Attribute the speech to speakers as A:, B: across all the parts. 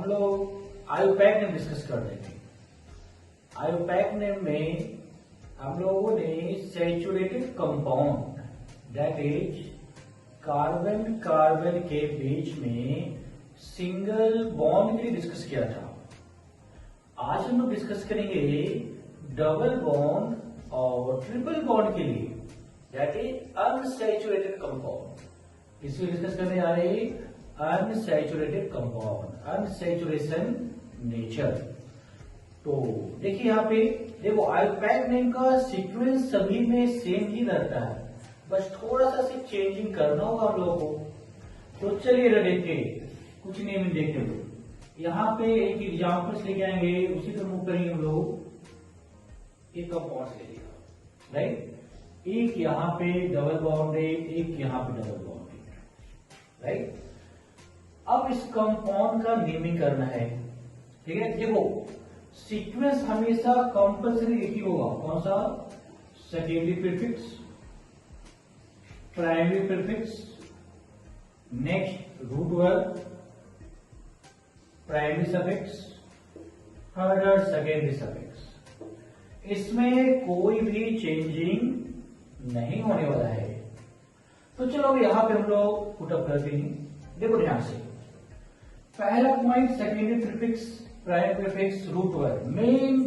A: हम लोग IUPAC name discuss कर रहे थे। आयोपैक नेम में हम लोगों ने saturated compound that is carbon carbon के बीच में सिंगल बॉन्ड के लिए डिस्कस किया था। आज हम लोग डिस्कस करेंगे डबल बॉन्ड और ट्रिपल बॉन्ड के लिए दैट इज अनसैचुरेटेड कंपाउंड। इसमें डिस्कस करने जा रहे हैं अनसैचुरेटेड कंपाउंड, अनसैचुरेशन नेचर। तो देखिए यहाँ पे देखो आयोपैक नेम का सीक्वेंस सभी में सेम ही रहता है, बस थोड़ा सा सिर्फ चेंजिंग करना होगा हम लोगों को। तो चलिए देखिए कुछ नेम देखते हुए यहाँ पे एक एग्जाम्पल्स लेके आएंगे, उसी पर मूव करेंगे हम लोग। एक कंपाउंड ले लिया राइट, एक यहाँ पे डबल बॉन्ड है, एक यहाँ पे डबल बॉन्ड है राइट। अब इस कंपाउंड का नेमिंग करना है, ठीक है। देखो सीक्वेंस हमेशा कंपल्सरी एक ही होगा, कौन सा? Secondary prefix, primary prefix, next root word, primary suffix, third और सेकेंडरी सफिक्स। इसमें कोई भी चेंजिंग नहीं होने वाला है। तो चलो यहां पे हम लोग पुटअप करते हैं। देखो ध्यान से, पहला point secondary prefix, primary prefix, root word. Main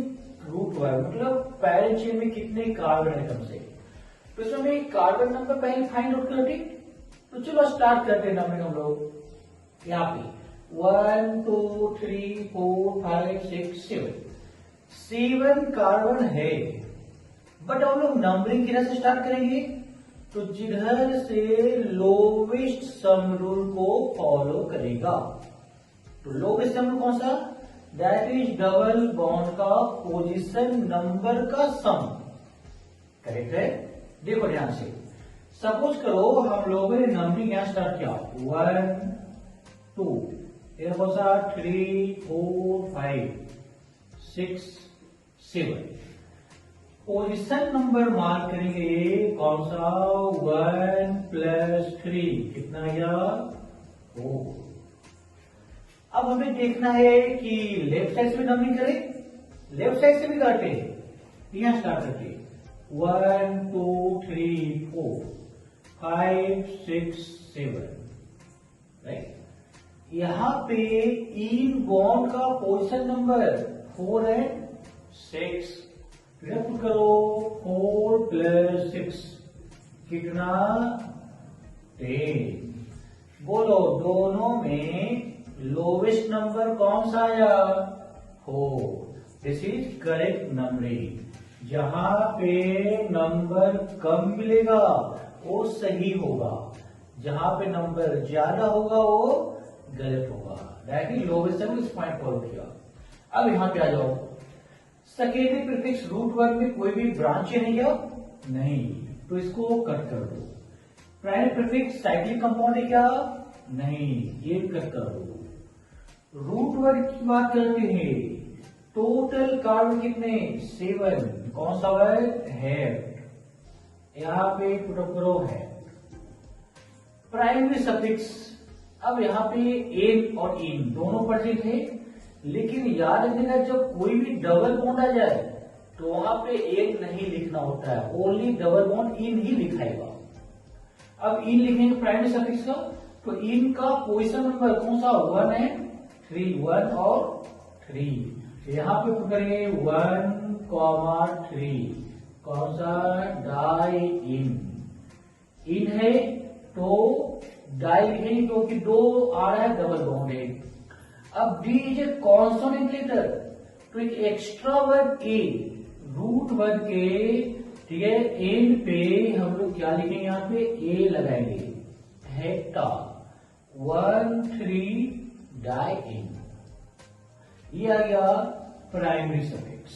A: root word मतलब पैरेंट चेन में कितने कार्बन है कम से। तो इसमें कार्बन नंबर पहले फाइंड आउट करते। तो चलो स्टार्ट करते हैं नंबरिंग हम लोग। यहाँ पे 1 2 3 4 5 6 7 कार्बन है, बट हम लोग नंबरिंग किधर से स्टार्ट करेंगे? तो जिधर से लोवेस्ट सम रूल को फॉलो करेगा। तो लोवेस्ट सम रूल कौन सा? दैट इज डबल बॉन्ड का पोजीशन नंबर का सम। करेक्ट है। देखो ध्यान से, सपोज करो हम लोगों ने नंबरिंग यहां स्टार्ट किया 1 2, ये कौन सा? 3 4 5 6 7। पोजीशन नंबर मार्क करेंगे कौन सा? 1 + 3 कितना गया? 4। अब हमें देखना है कि लेफ्ट साइड से भी नंबरिंग करें, लेफ्ट साइड से भी काटे। यहां स्टार्ट करके 1 2 3 4 5 6 7 राइट। यहां पे इन बॉन्ड का पोजीशन नंबर 4 है 6। पुट करो 4 + 6 कितना? 10। बोलो दोनों में लोवेस्ट नंबर कौन सा आया? 4। This is correct numbering. जहां पे नंबर कम मिलेगा वो सही होगा, जहां पे नंबर ज्यादा होगा वो गलत होगा। दैट इज लोवेस्ट नंबर, इस पॉइंट फॉलो किया। अब यहां पे आ जाओ, सेकेंडरी प्रीफिक्स रूट वर्ड में कोई भी ब्रांच है नहीं क्या? नहीं, तो इसको कट कर दो। प्राइमरी प्रीफिक्स साइक्लिक कंपाउंड है क्या? नहीं, ये कट कर दो। रूट वर्ड की बात करते हैं, टोटल कार्बन कितने? 7। कौन सा वर्ड? है। यहां पे पुटअप करो है। प्राइमरी सफिक्स, अब यहाँ पे एन और इन दोनों प्रेजेंट है, लेकिन याद रखिएगा जब कोई भी डबल बॉन्ड आ जाए तो वहां पे एन नहीं लिखना होता है, ओनली डबल बॉन्ड इन ही लिखाएगा। अब इन लिखेंगे प्राइमरी सफिक्स का, तो इन का पोजीशन नंबर कौन सा? 1 है 3, 1 और 3। यहां पे पुट करेंगे 1, 3। कौन सा? डाई इन है तो डाई लिखेंगे क्योंकि 2 आ रहा है, डबल बॉन्ड है। अब D is a consonant letter, तो एक extra word a root word के, ठीक है, एंड पे हम लोग क्या लिखेंगे? यहाँ पे ए लगाएंगे, हेक्टा 1 3 डाई इन। ये आ गया प्राइमरी सफिक्स।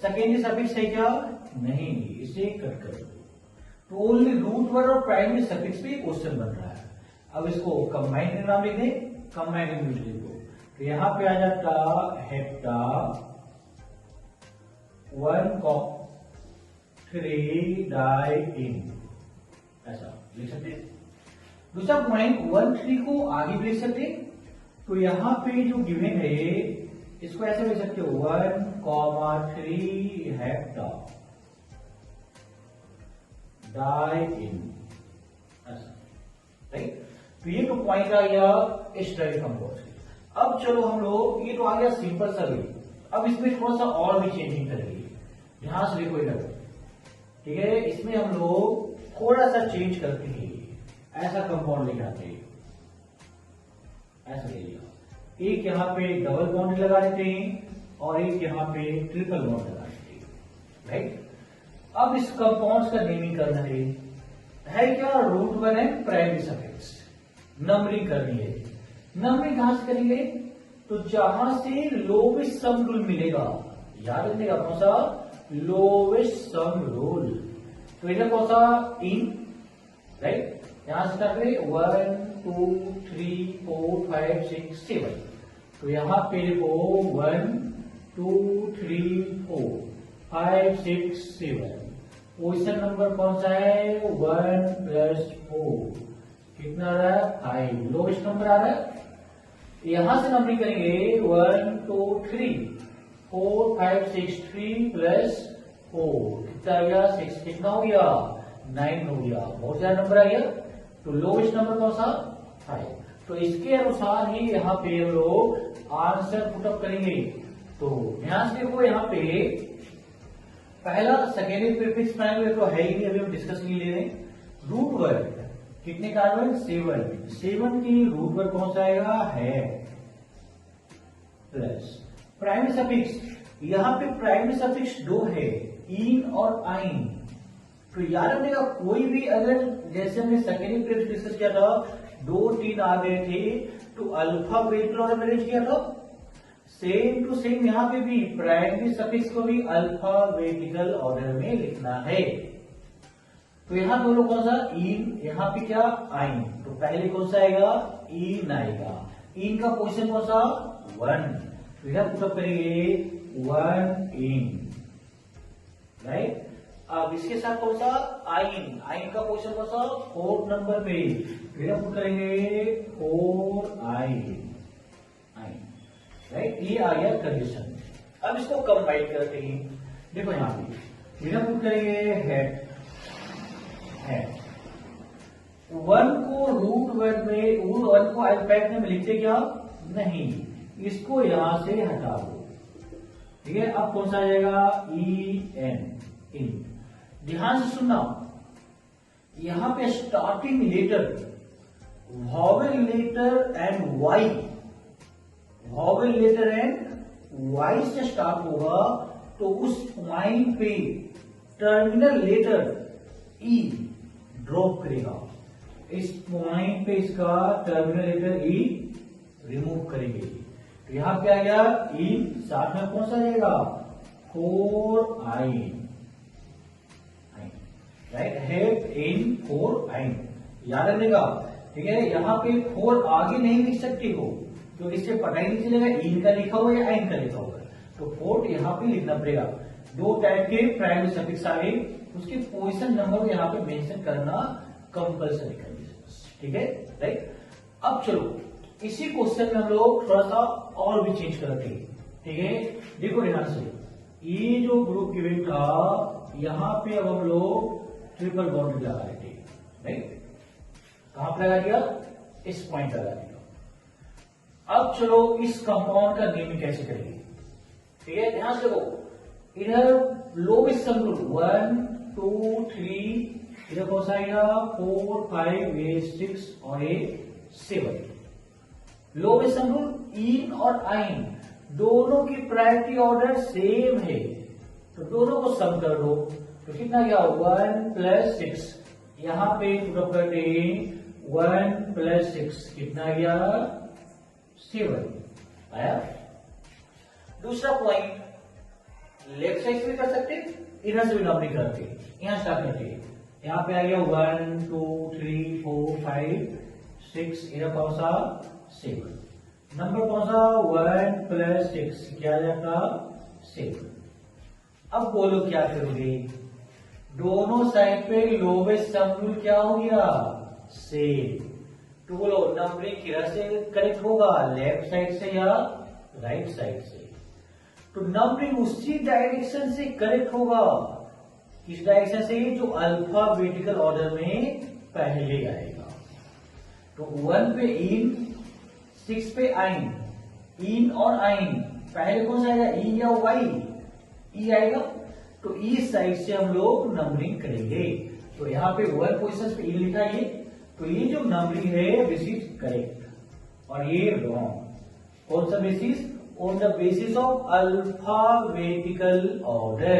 A: सेकेंडरी सफिक्स है क्या? नहीं, इसे कट कर दो। तो ओनली रूट वर्ड और प्राइमरी सफिक्स पे क्वेश्चन बन रहा है। अब इसको कंबाइंड नाम लिख दें, कंबाइंड लिख दो। तो यहां पे आ जाता हेप्टा 1 3 डाई इन, ऐसा लिख सकते। दूसरा पॉइंट 1 3 को आगे भी लिख सकते, तो यहां पे जो गिवन है इसको ऐसे लिख सकते हो 1,3 हेक्टा डाई इन, ऐसा, राइट। तो ये तो पॉइंट आ गया इस ड्राई कंपोज। अब चलो हम लोग, ये तो आ गया सिंपल सा वे, अब इसमें थोड़ा सा और भी चेंजिंग करेंगे। ध्यान से देखो इधर, ठीक है। इसमें हम लोग थोड़ा सा चेंज करते हैं, ऐसा कंपाउंड लेके आते हैं, ऐसा ले लिया, एक यहाँ पे डबल बॉन्ड लगा देते हैं और एक यहाँ पे ट्रिपल बॉन्ड लगा देते हैं, राइट। अब इस कंपाउंड का नेमिंग करना है क्या, root one and primary suffix, numbering करनी है। नंबरिंग कहां से करेंगे, तो जहां से लोवेस्ट सम रूल मिलेगा, याद रखिएगा कौन सा, लोवेस्ट सम रूल। तो इधर कौन सा, इन, राइट। यहां से करते 1 2 3 4 5 6 7, तो यहां पे देखो 1 2 3 4 5 6 7, पोजीशन नंबर कौन सा है, 1 + 4, कितना आ रहा है, 5, लोवेस्ट नंबर आ रहा है। यहां से नंबरिंग करेंगे 1 2 3 4 5 6, 3 + 4 कितना आ गया, 6, कितना हो गया, 9 हो गया, बहुत ज्यादा नंबर आ गया। तो लोवेस्ट नंबर कौन सा, 5। तो इसके अनुसार ही यहाँ पे हम लोग आंसर पुटअप करेंगे। तो ध्यान से देखो, यहाँ पे पहला सेकेंडरी प्रीफिक्स प्राइमरी तो है ही नहीं, अभी हम डिस्कस नहीं ले रहे हैं। रूट वर्ड कितने कार्बन, 7 की रूट वर्ड कौन सा आएगा, है, प्लस प्राइमरी सफिक्स, यहाँ पे प्राइमरी सफिक्स 2 है, इन और आइन। तो याद रखिएगा, कोई भी अगर, जैसे हमने सेकेंडरी प्रीफिक्स डिस्कस किया था, 2 3 आ गए थे तो अल्फाबेटिकल ऑर्डर में अरेंज किया था, सेम टू सेम यहाँ पे भी प्राइमरी सफिक्स को भी अल्फाबेटिकल ऑर्डर में लिखना है। तो यहाँ दोनों कौन सा, इन, यहाँ पे क्या, आइन। तो पहले कौन सा आएगा, इन आएगा, इन का पोजीशन कौन सा, 1, तो यह पुटअप करेंगे 1 इन, राइट। अब इसके साथ कौन सा, आइन, आइन का पोजीशन कौन सा, 4 नंबर पे, फिर हम पुट करेंगे 4 आइन, आइन, राइट। ये आ गया कंडीशन। अब इसको कंबाइन करते हैं, देखो यहाँ पे फिर हम पुट करेंगे हेड, है 1 को रूट वर्ड में, 1 को अल्फाबेट में लिखते क्या, नहीं, इसको यहां से हटा दो, ठीक है। अब कौन सा आ जाएगा, EN, इन। ध्यान से सुनना, यहां पे starting letter vowel letter and Y, vowel letter and Y से स्टार्ट होगा, तो उस पॉइंट पे टर्मिनल लेटर ई ड्रॉप करेगा, इस पॉइंट पे इसका टर्मिनल लेटर ई रिमूव करेंगे। तो यहां पे आ गया इन, साथ में कौन सा जाएगा, 4 आइन, राइट, हेड इन 4 आइन, याद रखिएगा, ठीक है। यहाँ पे 4 आगे नहीं लिख सकते हो, तो इससे पता ही नहीं चलेगा इन का लिखा हुआ या आइन का लिखा हुआ है, तो 4 यहाँ पे लिखना पड़ेगा। 2 टाइप के प्राइमरी सफिक्स आ गए, उसके पोजीशन नंबर यहाँ पे मेंशन करना कंपल्सरी कर दीजिए, ठीक है, राइट। अब चलो इसी क्वेश्चन में हम लोग थोड़ा सा और भी चेंज करते हैं, ठीक है। देखो ध्यान से, ये जो ग्रुप गिवन था, यहाँ पे अब हम लोग ट्रिपल बॉन्ड लगा देते हैं, राइट। कहां पर लगा दिया, इस पॉइंट लगा दिया। अब चलो इस कंपाउंड का नेमिंग कैसे करेंगे, ठीक है। ध्यान से देखो, इधर लोवेस्ट सम रूल 1 2 3, इधर कौन सा आएगा, 4 5 8 6 और 7। लोवेस्ट सम रूल, इन और आइन दोनों की प्रायोरिटी ऑर्डर सेम है, तो दोनों को सम कर दो, तो कितना गया, 1 + 6, यहां पे पुटअप करते 1 + 6, कितना गया, 7 आया। दूसरा पॉइंट, लेफ्ट साइड से भी कर सकते, इधर से भी नंबरिंग करते, यहां स्टार्ट करते, यहां पे आ गया 1 2 3 4 5 6, इधर कौन सा, 7, नंबर कौन सा, 1 + 6, क्या आ जाता, 7। अब बोलो क्या करोगे, दोनों साइड पे लोवेस्ट सम रूल क्या हो गया, सेम, तो बोलो नंबरिंग किधर से करेक्ट होगा, लेफ्ट साइड से या राइट साइड से? तो नंबरिंग उसी डायरेक्शन से करेक्ट होगा, किस डायरेक्शन से, जो अल्फाबेटिकल ऑर्डर में पहले आएगा। तो 1 पे इन, 6 पे आइन, इन और आइन पहले कौन सा आएगा, ई या वाई? ई आएगा। तो इस साइड से हम लोग नंबरिंग करेंगे। तो यहाँ पे 1 पोजिशन पे इन लिखा है, तो ये जो नंबरिंग है दिस इज करेक्ट और ये रॉन्ग। कौन सा basis? On the basis of alphabetical order.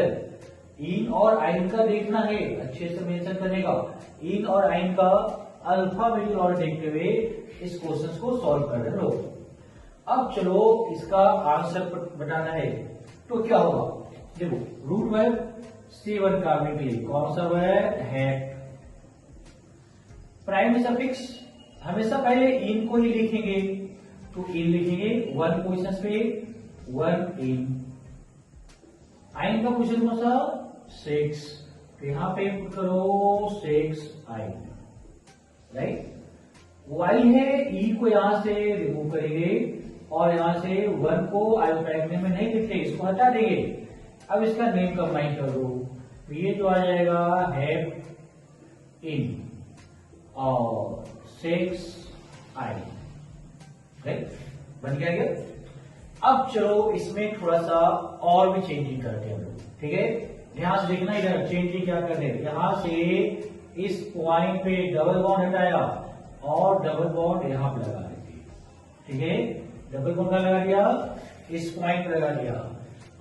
A: Ene और आइन का देखना है, अच्छे से मेंशन करने का, इन और आइन का अल्फाबेटिकल ऑर्डर देखते हुए इस क्वेश्चन को सॉल्व कर रहे लोग। अब चलो इसका आंसर बताना है। तो क्या होगा, देखो रूट वर्ब C1 कार्बन के लिए कौन सा वर्ब है? प्राइमरी सफिक्स हमेशा पहले इन को ही लिखेंगे, तो इन लिखेंगे 1 पोजिशन पे 1 इन। आइन का पोजिशन कौन सा? 6, तो यहां पे पुट करो 6 आइन, राइट। वाई है, ई को यहां से रिमूव करेंगे और यहां से 1 को आयोप्राइमरी में नहीं लिखते, इसको हटा देंगे। अब इसका नेम कंबाइन कर दो, तो ये जो आ जाएगा हैव इन और 6 आई, राइट, बन गया। अब चलो इसमें थोड़ा सा और भी चेंजिंग करते हैं हम लोग, ठीक है। यहां से देखना, इधर चेंजिंग क्या करते हैं, यहां से इस पॉइंट पे डबल बॉन्ड हटाया और डबल बॉन्ड यहां पे लगा देंगे, ठीक है। डबल बॉन्ड का लगा दिया, इस पॉइंट पे लगा दिया।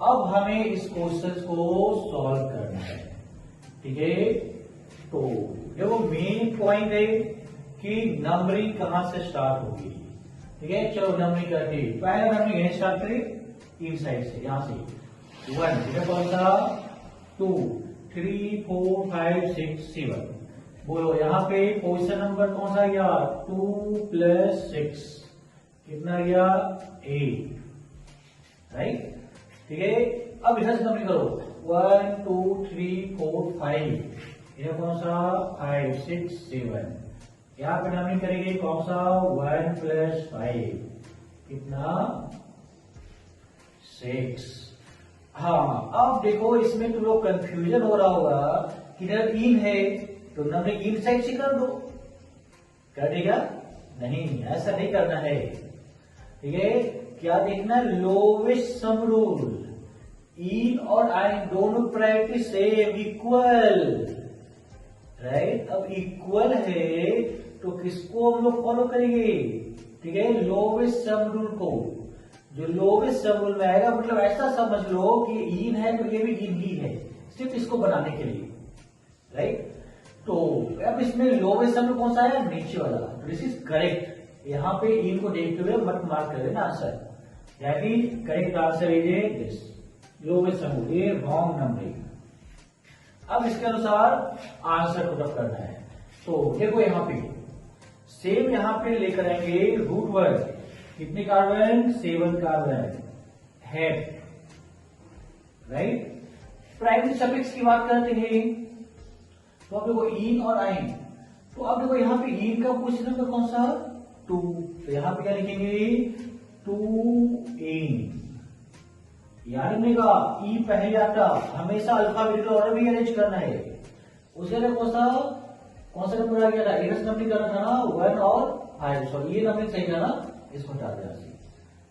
A: अब हमें इस क्वेश्चन को सॉल्व करना है, ठीक है। तो देखो मेन पॉइंट है कि नंबरिंग कहां से स्टार्ट होगी, ठीक है। चलो नंबरिंग करते हैं। पहला नंबरिंग यहीं स्टार्ट करें, इन साइड से, यहां से 1, ठीक है, कौन सा 2 3 4 5 6 7। बोलो यहाँ पे पोजीशन नंबर कौन सा गया, 2 + 6 कितना गया, 8, राइट, ठीक है। अब इधर से नंबरिंग करो, 1 2 3 4 5, इधर कौन सा 5 6 7। यहाँ पे नंबरिंग करेंगे कौन सा 1 + 5 कितना 6। हाँ, अब देखो इसमें तुम लोग कंफ्यूजन हो रहा होगा कि इधर इन है तो नंबरिंग इन साइड से कर दो, कर देगा? नहीं, ऐसा नहीं करना है, ठीक है। क्या देखना, लोवेस्ट सम रूल, इन और आइन दोनों प्रायोरिटी सेम, इक्वल, राइट। अब इक्वल है तो किसको हम लोग फॉलो करेंगे, ठीक है, लोवेस्ट सम रूल को। जो लोवेस्ट सम रूल में आएगा, मतलब ऐसा समझ लो कि इन है तो ये भी इन ही है, सिर्फ इसको बनाने के लिए, राइट। तो अब इसमें लोवेस्ट सम रूल कौन सा है, नीचे वाला, तो दिस इज करेक्ट। यहाँ पे इन को देखते हुए मत मार्क कर देना answer, that is correct answer is this lowest sum rule, ये रॉन्ग नंबरिंग। अब इसके अनुसार आंसर पुटअप करना है। तो देखो यहाँ पे सेम यहाँ पे लेकर आएंगे रूट वर्ड, कितने carbon, 7 carbon, head, right. Primary suffix की बात करते हैं तो अब देखो इन और आइन, तो अब देखो यहाँ पे इन का पोजीशन नंबर कौन सा, 2, तो यहाँ पे क्या लिखेंगे 2 इन। याद रखिएगा ई पहले आता, हमेशा अल्फाबेटिकल ऑर्डर भी अरेंज करना है। उसके लिए कौन सा नंबर आ गया था, इधर नंबरिंग करना था ना 1 और 5, सॉरी ये नंबरिंग सही था ना, इसको हटा दिया,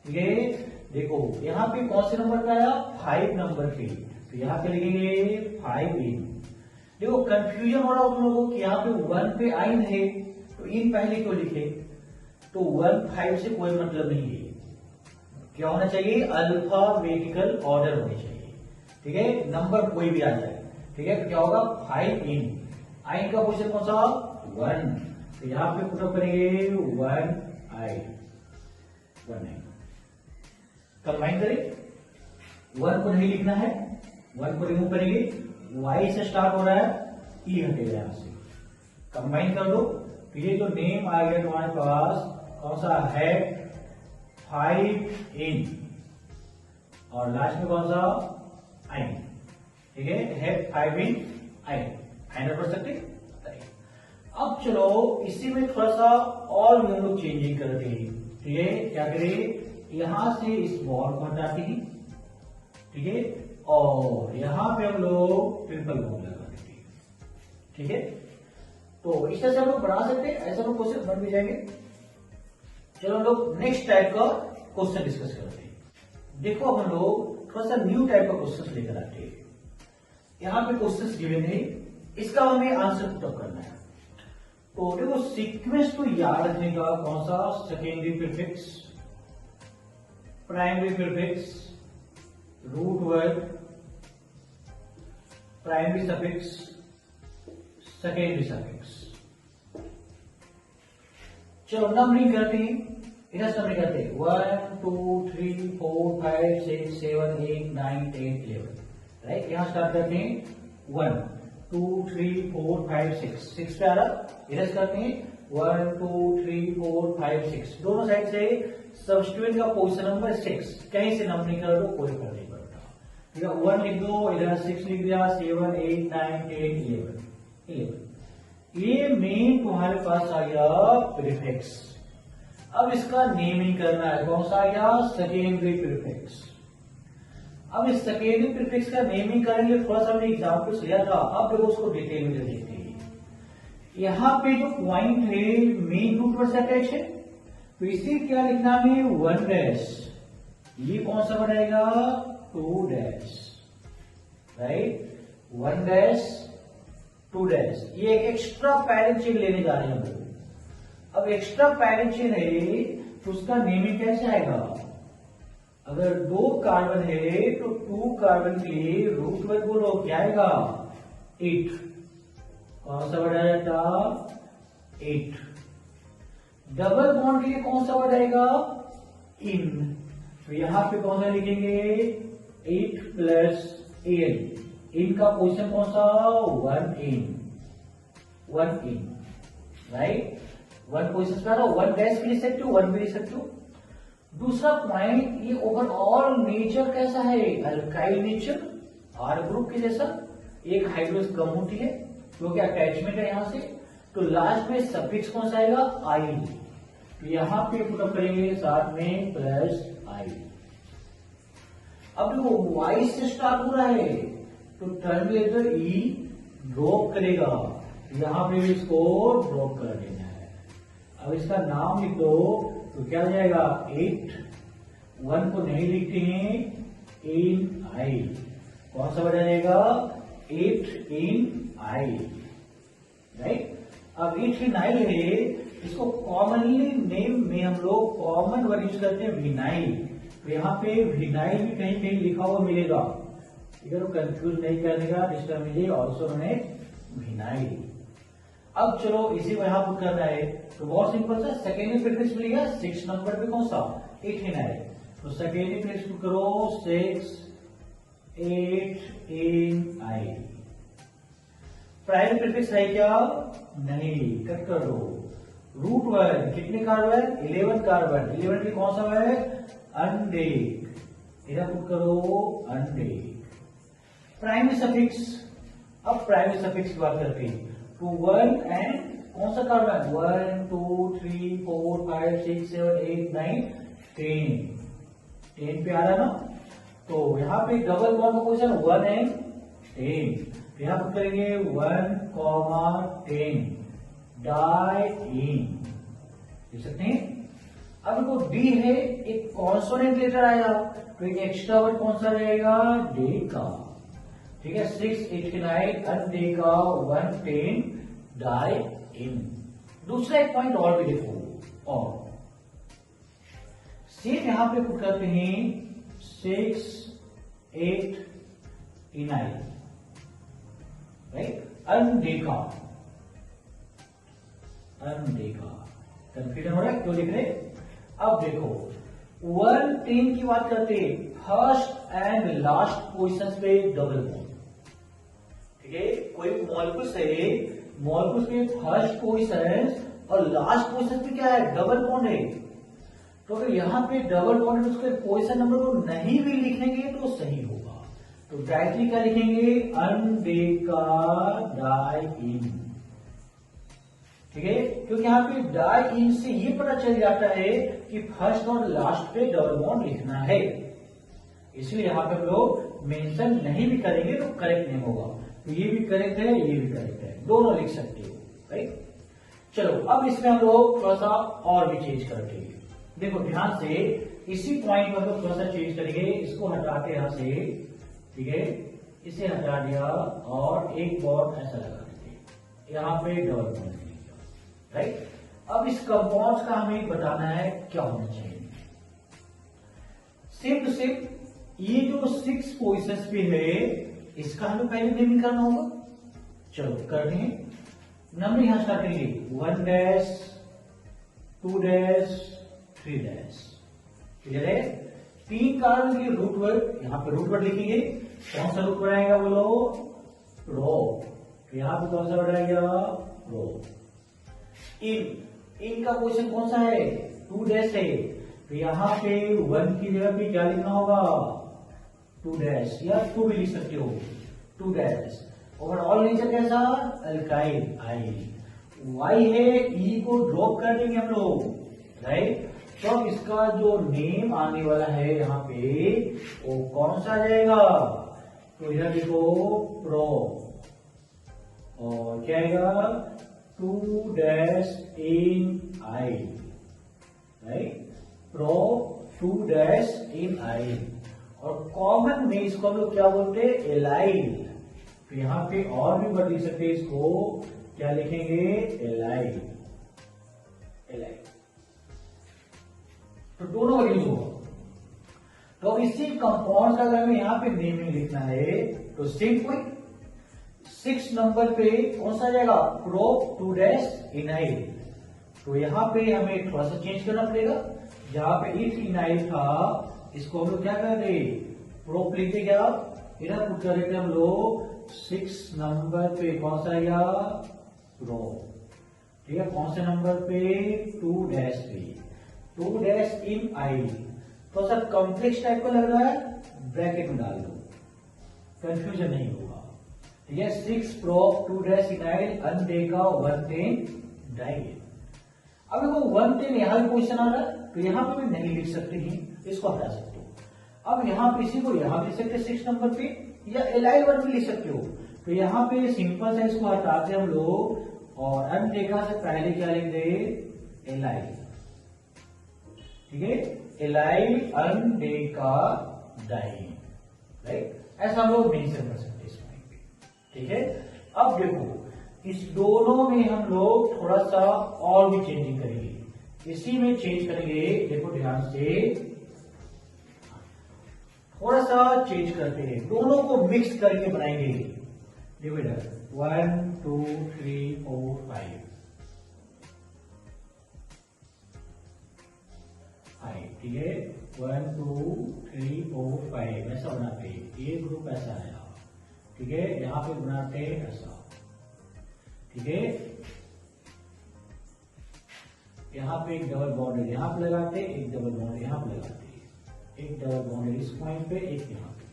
A: ठीक है। देखो यहाँ पे कौन से नंबर का आया, 5 नंबर पे, तो यहाँ पे लिखेंगे 5 इन। देखो कंफ्यूजन हो रहा है तुम लोगों को कि यहाँ पे 1 पे आइन है तो इन पहले क्यों लिखे, तो 1 5 से कोई मतलब नहीं है, क्या होना चाहिए, अल्फाबेटिकल ऑर्डर होनी चाहिए, ठीक है। नंबर कोई भी आ जाए, ठीक है, तो क्या होगा 5 इन। आइन का पोजीशन कौन सा 1, तो यहाँ पे पुटअप करेंगे 1 आई, 1 आई। कंबाइन करें, 1 को नहीं लिखना है, 1 को रिमूव करेंगे, वाई से स्टार्ट हो रहा है, ई हटेगा यहां से, कंबाइन कर दो, तो ये जो नेम आ गया तुम्हारे पास कौन सा है, 5 इन, और लास्ट में कौन सा आइन, ठीक है 5 इन आइन। फाइनल कर सकते, अब चलो इसी में थोड़ा सा और भी हम लोग चेंजिंग करते हैं। ठीक है, क्या करें, यहां से इस बॉन्ड को हटाते हैं, ठीक है, और यहां पे हम लोग ट्रिपल बॉन्ड लगा देते हैं। ठीक है, तो इस तरह से हम लोग बना सकते हैं, ऐसा लोग क्वेश्चन बन भी जाएंगे। चलो हम लोग नेक्स्ट टाइप का क्वेश्चन डिस्कस करते हैं। देखो हम लोग थोड़ा सा न्यू टाइप का क्वेश्चन लेकर आते हैं। यहां पे क्वेश्चन गिवन है, इसका हमें आंसर पुटअप करना है। तो देखो सीक्वेंस तो याद रखने का, कौन सा, secondary prefix, primary prefix, root word, primary suffix, secondary suffix. चलो नंबरिंग करते हैं, इधर से नंबरिंग करते हैं 1 2 3 4 5 6 7 8 9 10 11। राइट, यहां स्टार्ट करते हैं 1 2 3 4 5 6 पे आ रहा, इधर करते हैं 1 2 3 4 5 6, दोनों साइड से सब्स्टिट्यूएंट का पोजीशन नंबर 6, कहीं से नंबरिंग कर दो, कोई फर्क नहीं पड़ता। ठीक है, 1 लिख दो, इधर 6 लिख दिया, 7 8 9 10 11। ये मेन तुम्हारे पास आ गया प्रीफिक्स। अब इसका नेमिंग करना है, कौन सा आ गया, सेकेंडरी प्रीफिक्स। अब इस सेकेंडरी प्रीफिक्स का नेमिंग करेंगे, थोड़ा सा हमने एग्जांपल्स लिया था, अब देखो उसको डिटेल में देखते हैं। यहाँ पे जो पॉइंट है मेन रूट वर्ड से अटैच है, तो इसे क्या लिखना है, 1 डैश, ये कौन सा बनाएगा, 2 डैश, राइट, 1 डैश 2 डैश। ये एक एक्स्ट्रा पैरेंट चेन लेने जा रहे हैं हम लोग। अब एक्स्ट्रा पैरेंट चेन है तो उसका नेमिंग कैसे आएगा, अगर 2 कार्बन है तो 2 कार्बन के लिए रूट वर्ड बोलो, क्या आएगा, 8, कौन सा वर्ड आएगा, 8। डबल बॉन्ड के लिए कौन सा वर्ड आएगा, इन, तो यहां पे कौन सा लिखेंगे, 8 प्लस एल, इन का पोजीशन कौन सा, 1 इन, राइट, 1 पोजीशन पे आ रहा, 1 डैश भी लिख सकते हो, 1 भी लिख सकते हो। दूसरा पॉइंट, ये ओवरऑल नेचर कैसा है, अल्काइल नेचर, आर ग्रुप के जैसा, एक हाइड्रोजन कम होती है क्योंकि अटैचमेंट है यहां से, तो लास्ट में सफिक्स कौन सा आएगा, आई, तो यहां पे पुटअप करेंगे साथ में प्लस आई। अब देखो वाई से स्टार्ट हो रहा है तो टर्मिनेटर ई ड्रॉप करेगा, यहां पे भी इसको ड्रॉप कर देना है। अब इसका नाम लिख दो, तो क्या हो जाएगा, 8, 1 को नहीं लिखते हैं, इन आई, कौन सा बना जाएगा, 8 इन आई, राइट। अब 8 इन आई है, इसको कॉमनली नेम में हम लोग कॉमन वर्ड यूज करते हैं, विनाइल, तो यहाँ पे विनाइल भी कहीं कहीं लिखा हुआ मिलेगा, इधर कंफ्यूज नहीं करने का, डिस्टर्ब मुझे ऑल्सो नोन विनाइल। अब चलो इसी को यहां पुट करना है, तो बहुत सिंपल सा, सेकेंडरी प्रीफिक्स मिलेगा 6 नंबर पे, कौन सा, 8 इन आई, तो सेकेंडरी प्रीफिक्स पुट करो 6 8 इन आई। प्राइमरी प्रीफिक्स है क्या, नहीं, कट कर दो। रूट वर्ड कितने कार्बन, 11 कार्बन, 11 की कौन सा है, अनडेक, इधर पुट करो अनडेक। प्राइमरी सफिक्स, अब प्राइमरी सफिक्स की बात करते हैं, तो 1 एंड कौन सा कार्बन, 1 2 3 4 5 6 7 8 9 10 पे आ रहा ना, तो यहाँ पे डबल बॉन्ड का पोजीशन 1 एंड 10, तो यहाँ पर करेंगे 1,10 डाई इन, देख सकते हैं। अब देखो डी है, एक कॉन्सोनेंट लेटर आया, तो एक एक्स्ट्रा वर्ड कौन सा रहेगा, डे का, ठीक है, 6 8 9 अनडे का 110 डाई इन। दूसरा एक पॉइंट और भी देखो, और सेम यहां पे पुट करते हैं 6 8 इनाइल, राइट, अनदेखा, अनदेखा, कंफ्यूजन हो रहा है, क्यों लिख रहे। अब देखो 110 की बात करते हैं, फर्स्ट एंड लास्ट पोजिशन पे डबल बॉन्ड, ठीक है, कोई मॉलिक्यूल्स है, मॉलिक्यूल्स के फर्स्ट पोजिशन और लास्ट पोजिशन पे क्या है, डबल बॉन्ड है, तो अगर यहाँ पे डबल बॉन्ड उसके पोजिशन नंबर को नहीं भी लिखेंगे तो सही होगा, तो डायरेक्टली क्या लिखेंगे, अनदेखा डाई इन, ठीक है, क्योंकि यहाँ पे डाई इन से ये पता चल जाता है कि फर्स्ट और लास्ट पे डबल बॉन्ड लिखना है, इसलिए यहाँ पे हम लोग मेंशन नहीं भी करेंगे तो करेक्ट नहीं होगा। तो ये भी करेक्ट है, ये भी करेक्ट है, दोनों लिख सकते हो, राइट। चलो अब इसमें हम लोग थोड़ा सा और भी चेंज करते हैं। देखो ध्यान से, इसी पॉइंट पर थोड़ा सा चेंज करेंगे, इसको हटाते यहां से, ठीक है, इसे हटा दिया और एक बॉन्ड ऐसा लगा देते, यहाँ पे डबल बॉन्ड लिखा, राइट। अब इस कंपाउंड का हमें बताना है क्या होना चाहिए। सिर्फ ये जो 6 पोजिशन पे है इसका हमें पहले नेमिंग करना होगा। चलो करते हैं, नंबर यहां स्टार्ट करेंगे 1 डैश 2 डैश 3 डैश, क्लियर है। 3 कारण के रूट वर्ड, यहाँ पे रूट वर्ड लिखेंगे, कौन सा रूट वर्ड आएगा बोलो, रो। तो यहाँ पे कौन सा वर्ड आएगा, रो। इन का क्वेश्चन कौन सा है, 2 डैश है, तो यहाँ पे 1 की जगह पे क्या लिखना होगा, 2 डैश, या 2 भी लिख सकते हो, 2 डैश। ओवरऑल नेचर कैसा, अल्काइल आई। वाई है, ई को ड्रॉप कर देंगे हम लोग, राइट। तो इसका जो नेम आने वाला है यहाँ पे वो कौन सा आ जाएगा, तो इधर देखो प्रो, और क्या आएगा 2 dash ene I, right, pro 2 dash ene I. और कॉमन में इसको हम लोग क्या बोलते हैं, एलाइल। तो यहाँ पे और भी वर्ड लिख सकते हैं, इसको क्या लिखेंगे, एलाइल, एलाइल। तो दोनों का यूज होगा। तो इसी कंपाउंड का अगर हमें यहाँ पे नेमिंग लिखना है तो सिंपल 6 नंबर पे कौन सा आ जाएगा, प्रो 2 डैश इनाइल। तो यहाँ पे हमें थोड़ा सा चेंज करना पड़ेगा, जहां पे इथ इनाइल था इसको हम लोग क्या कर रहे, प्रोप लिख दे, क्या इधर पुट कर देते हम लोग 6 नंबर पे कौन सा आएगा, प्रो, ठीक है। कौन से नंबर पे, 2 डैश पे, 2 डैश इन आई। तो सर कॉम्प्लेक्स टाइप का लग रहा है, ब्रैकेट में डाल दो, कंफ्यूजन नहीं होगा, ठीक है। 6 prop 2 dash ene I undeca 110 di. अब देखो 110 यहाँ भी क्वेश्चन आ रहा है, तो यहाँ पे भी नहीं लिख सकते हैं, इसको हटा सकते हो। अब यहाँ पे इसी को यहाँ लिख सकते 6 नंबर पे, या एलाइल वर्ड भी लिख सकते हो। तो यहाँ पे सिंपल सा इसको हटाते हम लोग, और अनदेखा से पहले क्या लिख दे, एलाइल, ठीक है, एलाइल अनडेका डाई, राइट। ऐसा हम लोग मेंशन कर सकते हैं इस पॉइंट पे, ठीक है। अब देखो इस दोनों में हम लोग थोड़ा सा और भी चेंजिंग करेंगे, इसी में चेंज करेंगे, देखो ध्यान से, थोड़ा सा चेंज करते हैं, दोनों को मिक्स करके बनाएंगे। देखो इधर 1 2 3 4 5, ठीक है, 1 2 3 4 5 ऐसा बनाते हैं, एक ग्रुप ऐसा आया, ठीक है, यहाँ पे बनाते हैं ऐसा, ठीक है। यहाँ पे एक डबल बॉन्ड यहाँ पे लगाते, एक डबल बॉन्ड यहाँ पे लगाते, एक डबल बॉन्ड इस पॉइंट पे, एक यहाँ पे,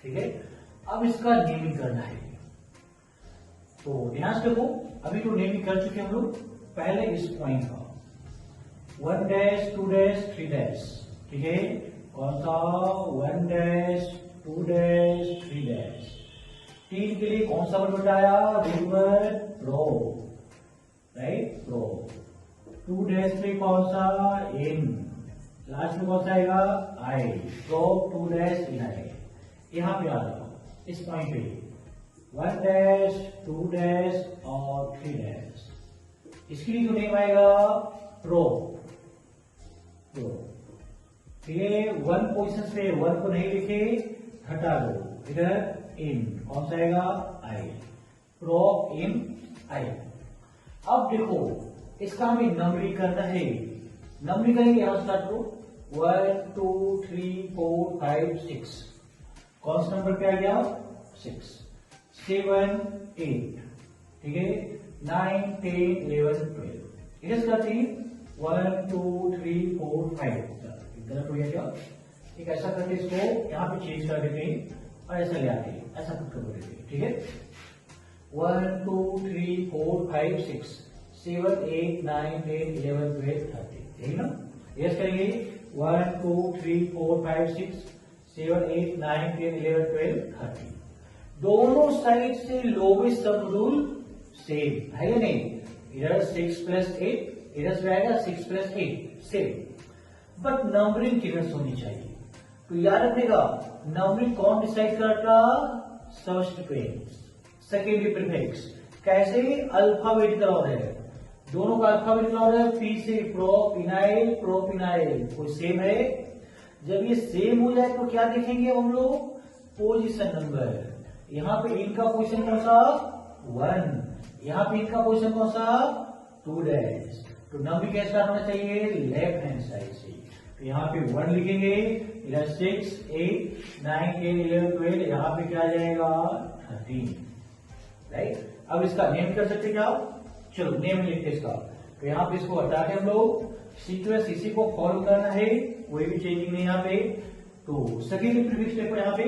A: ठीक है। अब इसका नेमिंग करना है, तो ध्यान से देखो, अभी तो नेमिंग कर चुके हम लोग, पहले इस पॉइंट का 1 डैश 2 डैश 3 डैश, ठीक है, कौन सा 1 डैश 2 डैश 3 डैश। 3 के लिए कौन सा वर्ड बताया, root word pro, right, pro. 2 dash पे कौन सा, इन, लास्ट में कौन सा आएगा, आई, प्रो 2 डैश इन आई। यहां पे आ जाओ इस पॉइंट पे 1 डैश 2 डैश और 3 डैश, इसके लिए जो नेम आएगा, प्रो, प्रो, ठीक है। 1 पोजिशन पे 1 को नहीं लिखे, हटा दो, इधर इन, कौन सा आएगा, आई, प्रो इन आई। अब देखो इसका हमें नंबरिंग करना है, नंबरिंग करेंगे, यहां स्टार्ट करो 1 2 3 4 5 6, कौन सा नंबर पे आ गया, 6 7 8, ठीक है, 9 10 11 12, इधर करते हैं 1 2 3 4 5, गलत हो गया क्या, ठीक, ऐसा करके इसको यहाँ पे चेंज कर देते हैं और ऐसा ले आते हैं, ऐसा कर देते हैं, ठीक है। 1 2 3 4 5 6 7 8 9 10 11 12 13, यही ना? यस करेंगे 1 2 3 4 5 6 7 8 9 10 11 12 13। दोनों साइड से लोवेस्ट सब रूल सेम है या नहीं? इधर 6 प्लस 8, इधर से आएगा 6 प्लस 8 सेम, बट नंबरिंग किधर होनी चाहिए? तो याद रखिएगा नंबरिंग कौन डिसाइड करता? Substituents, secondary prefix. कैसे? अल्फाबेटिकल ऑर्डर है, दोनों का अल्फाबेटिकल ऑर्डर है, पी से प्रोपिनाइल प्रोपिनाइल, कोई सेम है? जब ये सेम हो जाए तो क्या देखेंगे हम लोग? Position number. यहाँ पे इनका पोजीशन कौन सा? 1, यहाँ पे इनका पोजीशन कौन सा? 2 डैश। तो नंबर कैसा होना चाहिए? लेफ्ट हैंड साइड से। तो यहाँ पे 1 लिखेंगे, इधर 6 8 9 10 11 12, यहाँ पे क्या आ जाएगा? 13, राइट? अब इसका नेम कर सकते क्या? चलो नेम लिखते इसका। तो यहाँ पे इसको हटा के हम लोग सीक्वेंस इसी को फॉलो करना है, कोई भी चेंजिंग नहीं यहाँ पे। तो सेकेंड प्रीफिक्स देखो यहाँ पे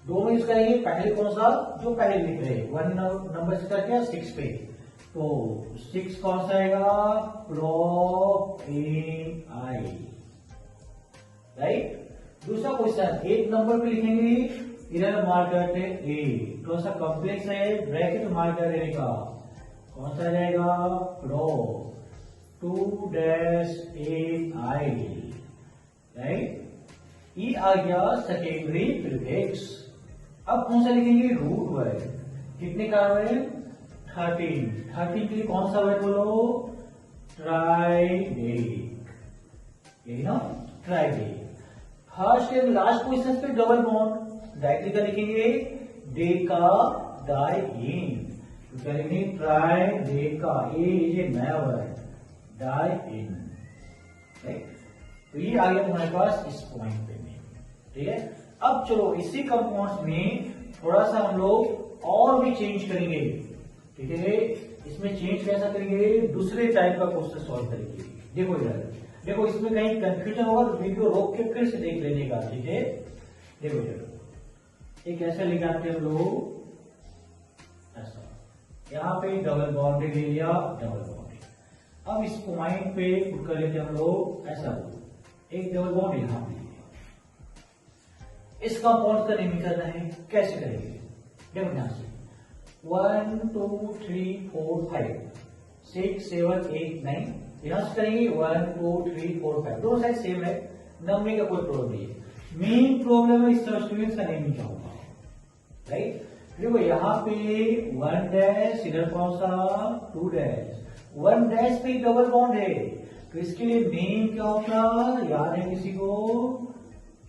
A: दोनों यूज करेंगे। पहले कौन सा? जो पहले लिख रहे हैं 1 नंबर से करके 6 पे, तो 6 कौन सा आएगा? Propynyl, right? दूसरा क्वेश्चन 8 नंबर पे लिखेंगे, इधर मार्क करते ए, थोड़ा सा कॉम्प्लेक्स है, ब्रैकेट मार्क कर देने का, कौन सा जाएगा? Pro 2 dash I, right? ये आ गया सेकेंडरी प्रीफिक्स। अब कौन सा लिखेंगे? Root word. कितने का है? 13। 13 के लिए कौन सा वर्ड बोलो? ट्राइडेक, यही ना? ट्राइडेक। फर्स्ट एंड लास्ट पोजिशन पे डबल बॉन्ड, डायरेक्टली का लिखेंगे डेका डाइन, तो क्या लिखेंगे? ट्राइडेका, ये नया वर्ड, डाइन, राइट? तो ये आ गया तुम्हारे पास इस पॉइंट पे में, ठीक है? अब चलो इसी कंपाउंड्स में थोड़ा सा हम लोग और भी चेंज करेंगे, ठीक है? इसमें चेंज कैसा करेंगे? दूसरे टाइप का क्वेश्चन सॉल्व करेंगे। देखो इधर, देखो इसमें कहीं कंफ्यूजन होगा तो वीडियो रोक के फिर से देख लेने का, ठीक है? देखो इधर एक ऐसा लिखाते हैं हम लोग, ऐसा यहाँ पे डबल बाउंड्री ले लिया, डबल बाउंड्री। अब इस पॉइंट पे पुट कर लेते हम लोग ऐसा, एक डबल बॉन्ड यहां पे, इस कंपाउंड का नेमिंग करना है। कैसे करेंगे? देखो ध्यान से 1 2 3 4 5 6 7 8 9, यहां से करेंगे 1 2 3 4 5, दोनों साइड सेम है, नंबरिंग का कोई प्रॉब्लम नहीं है। मेन प्रॉब्लम है इस सब्स्टिट्यूएंट्स का नेमिंग क्या होगा, राइट? देखो यहाँ पे 1 डैश, इधर कौन सा? 2 डैश। 1 डैश पे डबल बॉन्ड है, तो इसके लिए नेम क्या होता? याद है किसी को?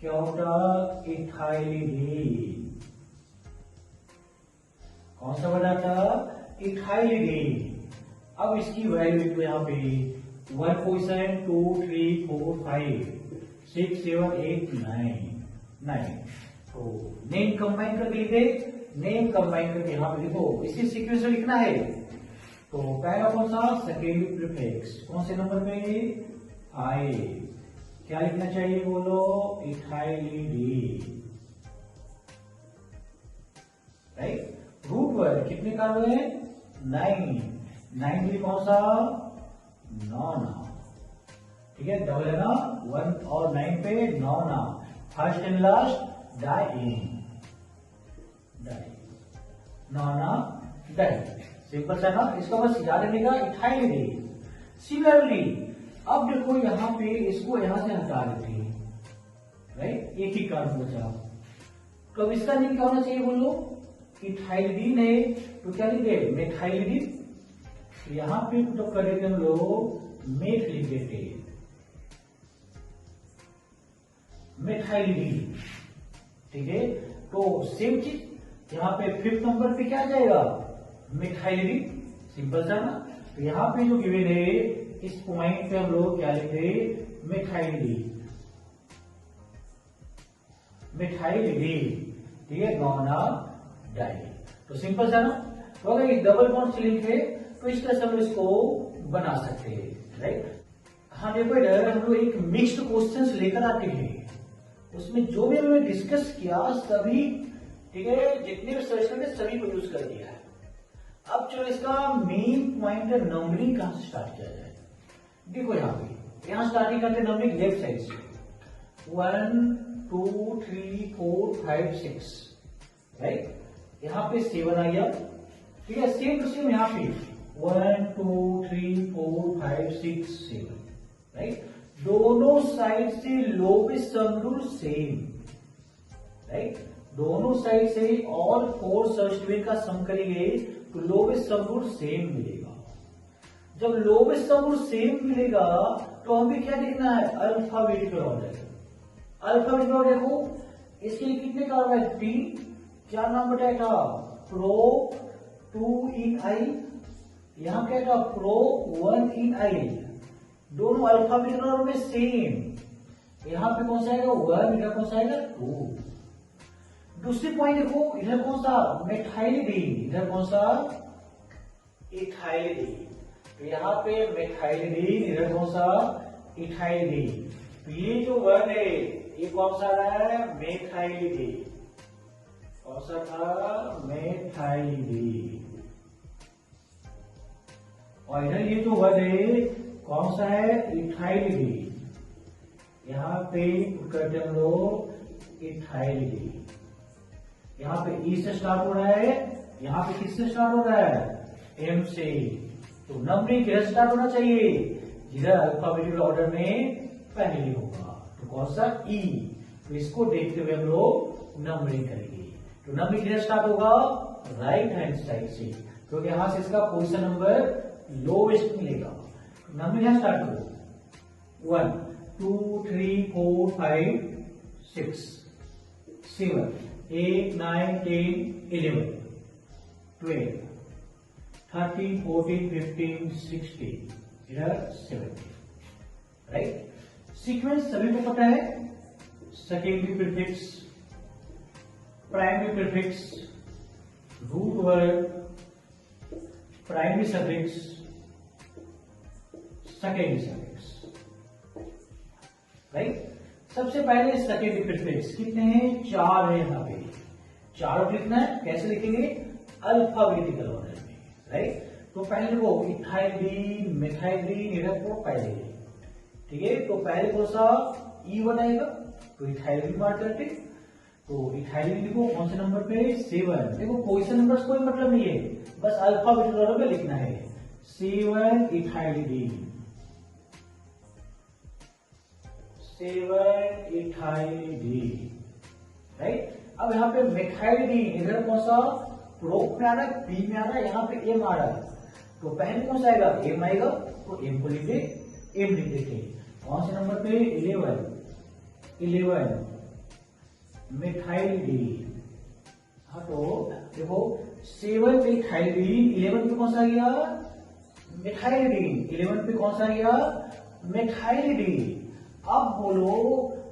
A: क्या होता? इथाइलिडीन। कौन सा बना था? इथाइलिडीन। अब इसकी वैल्यू तो यहाँ पे 1 पोजिशन 2 3 4 5 6 7 8 9, तो नेम कंबाइन करके लिखे, नेम कंबाइन करके यहाँ पे लिखो, इसी सीक्वेंस में लिखना है। तो पहला कौन सा? सेकेंडरी प्रीफिक्स, कौन से नंबर पे? आई। क्या लिखना चाहिए बोलो? Ethylidene, right? रूट वर्ड कितने का है? 9। 9 भी कौन सा? नौना, ठीक है? डबल है ना, 1 और 9 पे नौना। फर्स्ट एंड लास्ट डाइन, नौना डाइन, सिंपल सा ना? इसका बस याद रखिएगा इथाइलिडीन। सिमिलरली अब देखो यहाँ पे इसको यहां से हटा देते हैं, राइट? एक ही कार्बन बचा, तो अब इसका नेम क्या होना चाहिए बोलो? इथाइलिडीन है, तो क्या लिखे? मेथाइलिडीन। यहां पे तो कर देते हम लोग मेथ लिख देते, मेथाइलिडीन, ठीक है? तो सेम चीज यहाँ पे 5th नंबर पे क्या आ जाएगा? मेथाइलिडीन, सिंपल सा ना? तो यहाँ पे जो गिवन है इस पॉइंट पे हम लोग क्या लिखे? मेथाइलिडीन, मेथाइलिडीन, ठीक है? नौना डाइन। तो सिंपल सा ना? तो अगर ये डबल बॉन्ड से लिंक है तो इस तरह से हम इसको बना सकते हैं, राइट? हाँ देखो इधर हम लोग एक मिक्स्ड क्वेश्चंस लेकर आते हैं, उसमें जो भी हमने डिस्कस किया सभी, ठीक है, जितने भी सजेशन थे सभी को यूज कर दिया है। अब चलो इसका मेन पॉइंट नंबरिंग कहां से स्टार्ट किया जाए। देखो यहां स्टार्टिंग करते नंबरिंग लेफ्ट साइड से 1 2 3 4 5 6 राइट। यहां पे 7 आ गया, ठीक है। सेम टू सेम यहां पे 1 2 3 4 5 6 7 राइट। दोनों साइड से lowest sum rule same right. दोनों साइड से और 4 सबट्यूएंट का सम करेंगे तो लोवेस्ट सम रूल सेम मिलेगा। जब लोवेस्ट सम रूल सेम मिलेगा तो हमें क्या देखना है, अल्फाबेटिकल ऑर्डर। अल्फाबेटिकल ऑर्डर देखो, इसके लिए कितने का है 3, क्या नाम बताया था प्रो 2 इन आई, यहां क्या था प्रो 1 इन आई, दोनों अल्फाबेटिकल ऑर्डर में सेम। यहां पे कौन सा आएगा 1, इधर कौन सा आएगा 2। दूसरी पॉइंट देखो, इधर कौन सा मेथाइलिडीन, इधर कौन सा इथाइलिडीन। तो यहाँ पे मेथाइलिडीन, इधर कौन सा इथाइलिडीन। तो ये जो वर्ड है ये कौन सा रहा है मेथाइलिडीन, कौन सा था मेथाइलिडीन। और इधर ये जो वर्ड है कौन सा है इथाइलिडीन, यहाँ पे करते हम लोग इथाइलिडीन। यहाँ पे ई से स्टार्ट हो रहा है, यहाँ पे किससे स्टार्ट हो रहा है एम से। तो नंबरिंग किधर स्टार्ट होना चाहिए, जिधर अल्फाबेटिकल ऑर्डर में पहले होगा, तो कौन सा ई। तो इसको देखते हुए हम लोग नंबरिंग करेंगे। तो नंबरिंग किधर स्टार्ट होगा राइट हैंड साइड से, क्योंकि यहां से इसका पोजीशन नंबर लोवेस्ट मिलेगा। नंबरिंग यहां स्टार्ट करो 1 2 3 4 5 6 7 8 9 10 11 12 13 14 15 16 इधर 17 राइट। सीक्वेंस सभी को पता है, secondary prefix, primary prefix, root word, primary suffix, secondary suffix right. सबसे पहले सेकेंडरी प्रीफिक्स कितने हैं 4 है, यहाँ पे चारों लिखना है। कैसे लिखेंगे अल्फाबेटिकल ऑर्डर में राइट। तो पहले देखो इथाइलिडीन मेथाइलिडीन इधर को पहले, ठीक है। तो पहले कौन सा ई बनाएगा, तो इथाइलिडीन मार्क करते। तो इथाइलिडीन लिखो कौन से नंबर पे 7। देखो पोजीशन नंबर कोई मतलब नहीं है, बस अल्फाबेटिकल ऑर्डर में लिखना है 7 इथाइलिडीन, 7 इथाइलिडीन राइट। अब यहाँ पे मेथाइलिडीन इधर कौन सा प्रोप में आ रहा है, पी में आ रहा है, यहाँ पे एम आ रहा है। तो पहले कौन सा आएगा एम आएगा, तो एम को लिखे, एम लिख देते। कौन से नंबर पे 11 मेथाइलिडीन। हाँ तो देखो 7 पे इथाइलिडीन, 11 पे कौन सा आ गया मेथाइलिडीन, 11 पे कौन सा आ गया मेथाइलिडीन। अब बोलो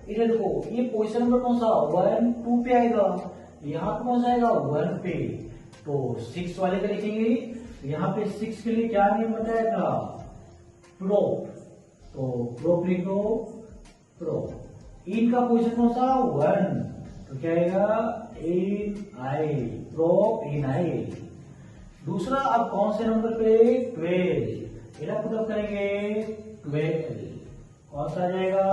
A: इधर देखो ये पोजीशन नंबर कौन सा 1 2 पे आएगा, यहाँ पे कौन सा आएगा 1 पे। तो 6 वाले का लिखेंगे, यहाँ पे 6 के लिए क्या नेम बताया था प्रोप, तो प्रोप लिख दो प्रोप। इन का पोजीशन कौन सा 1, तो क्या आएगा इन आई, प्रोप इन आई। दूसरा अब कौन से नंबर पे 12, इधर पुटअप करेंगे 12, कौन सा आ जाएगा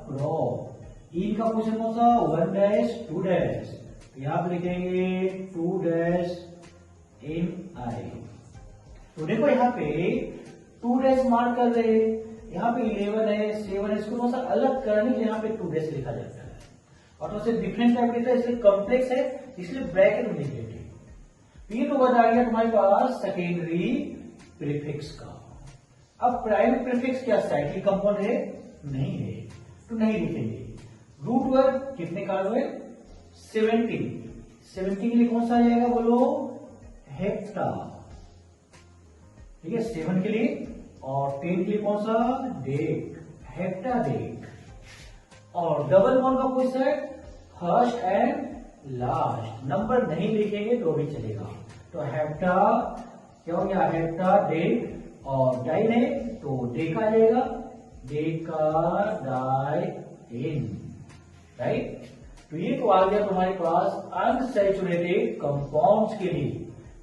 A: प्रोप। इन का पोजीशन कौन सा 1 डैश 2 डैश, यहां पे लिखेंगे 2 डैश इन आई। तो देखो यहाँ पे 2 डैश मार्क कर रहे, यहाँ पे 11 है 7 है, इसको थोड़ा सा अलग करने के यहाँ पे 2 डैश लिखा जाता है, और थोड़ा सा डिफरेंट टाइप लिखा है, इसलिए कॉम्प्लेक्स है इसलिए ब्रैकेट में लिख देते। ये तो बता गया तुम्हारे पास सेकेंडरी प्रीफिक्स का। अब प्राइमरी प्रीफिक्स क्या साइक्लिक कंपाउंड है, नहीं है, तो नहीं लिखेंगे। रूट वर्ड कितने का हुए 17, 17 के लिए कौन सा आ जाएगा बोलो हेप्टा, ठीक है 7 के लिए। और 10 के लिए कौन सा डेक, हेप्टा डेक। और डबल बॉन्ड का कोई set first and last, number नहीं लिखेंगे तो भी चलेगा। तो हेप्टा क्या हो गया हेप्टा डेक, और डाइन है तो डेक आ जाएगा, डेका डाई इन राइट। तो ये तो आ गया तुम्हारे पास अनसैचुरेटेड कंपाउंड्स के लिए।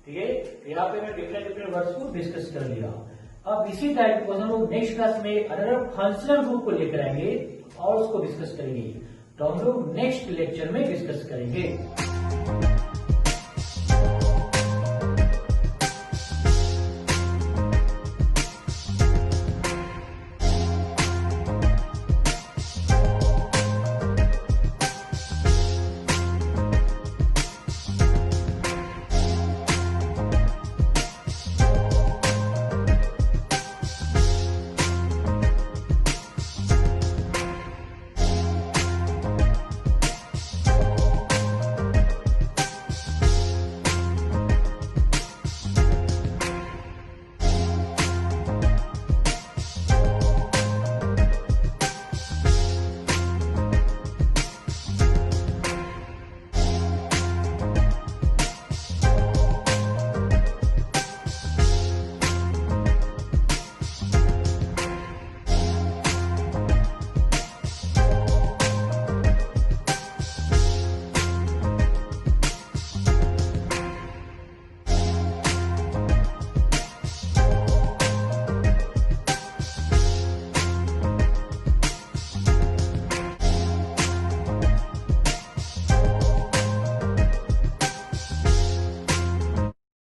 A: ठीक है। यहाँ पे मैं डिफरेंट डिफरेंट वर्ड्स को डिस्कस कर लिया। अब इसी टाइप को हम लोग नेक्स्ट क्लास में अनदर फंक्शनल ग्रुप को लेकर आएंगे और उसको डिस्कस करेंगे। तो हम लोग नेक्स्ट लेक्चर में डिस्कस करेंगे।